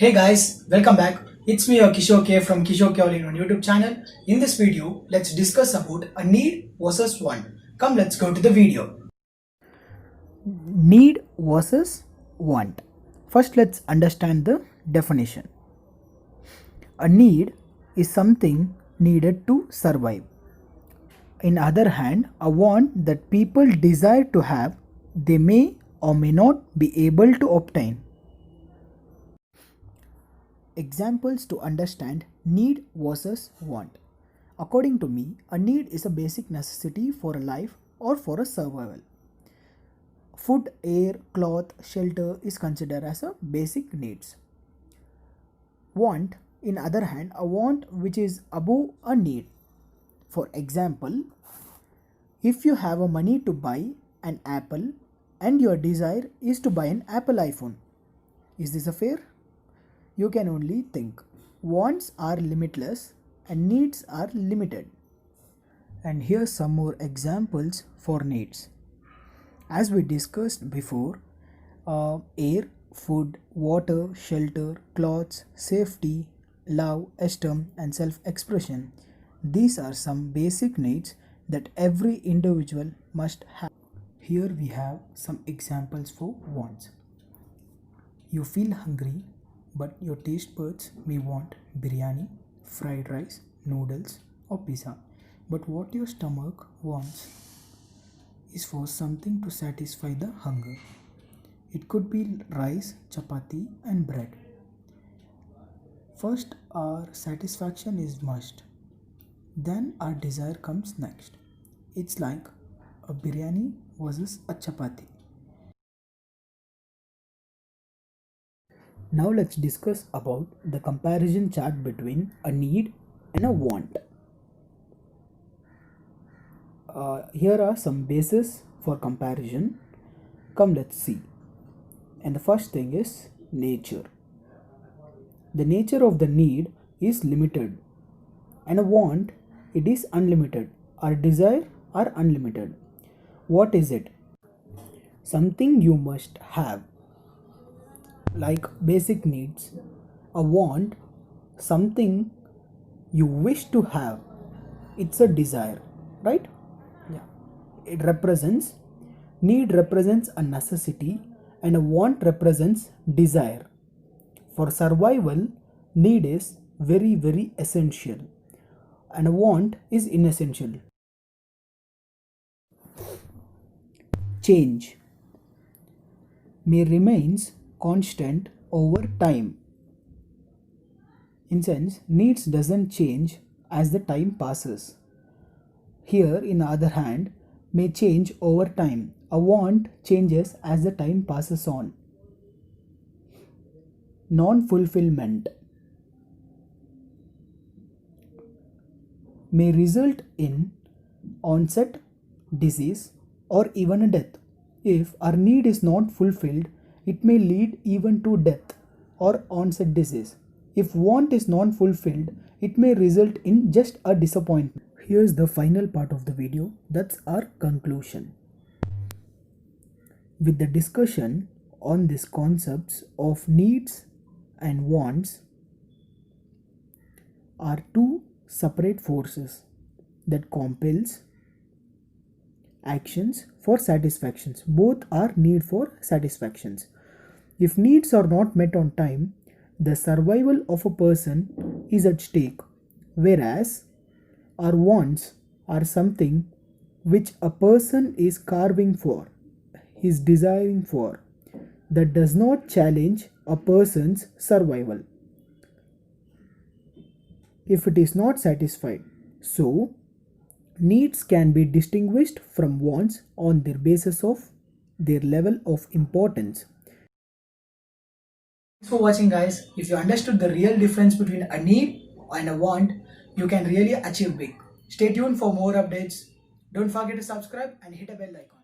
Hey guys, welcome back. It's me, your Kishore K from Kishore K All in on YouTube channel. In this video, let's discuss about a need versus want. Come, let's go to the video. Need versus want. First, let's understand the definition. A need is something needed to survive. In other hand, a want that people desire to have, they may or may not be able to obtain. Examples to understand need versus want. According to me, a need is a basic necessity for a life or for a survival. Food, air, cloth, shelter is considered as a basic needs. Want, in other hand, a want which is above a need. For example, if you have a money to buy an apple and your desire is to buy an Apple iPhone, is this a fair? You can only think. Wants are limitless and needs are limited. And here's some more examples for needs. As we discussed before, air, food, water, shelter, clothes, safety, love, esteem, and self expression. These are some basic needs that every individual must have. Here we have some examples for wants. You feel hungry, but your taste buds may want biryani, fried rice, noodles, or pizza. But what your stomach wants is for something to satisfy the hunger. It could be rice, chapati, and bread. First, our satisfaction is must. Then, our desire comes next. It's like a biryani versus a chapati. Now, let's discuss about the comparison chart between a need and a want. Here are some bases for comparison. Come, let's see. And the first thing is nature. The nature of the need is limited, and a want, it is unlimited. Our desire are unlimited. What is it? Something you must have, like basic needs. A want, something you wish to have. It's a desire, right? It represents, need represents a necessity and a want represents desire. For survival, need is very essential and a want is inessential. Change may remains constant over time. In sense, needs doesn't change as the time passes. Here, in the other hand, may change over time. A want changes as the time passes on. Non-fulfillment may result in onset, disease, or even a death. If our need is not fulfilled, it may lead even to death or onset disease. If want is not fulfilled, it may result in just a disappointment. Here's the final part of the video, that's our conclusion. With the discussion on these concepts of needs and wants are two separate forces that compels actions for satisfactions. Both are need for satisfactions. If needs are not met on time, the survival of a person is at stake, whereas our wants are something which a person is carving for, is desiring for, that does not challenge a person's survival if it is not satisfied. So, needs can be distinguished from wants on their basis of their level of importance. Thanks for watching, guys. If you understood the real difference between a need and a want, you can really achieve big. Stay tuned for more updates. Don't forget to subscribe and hit a bell icon.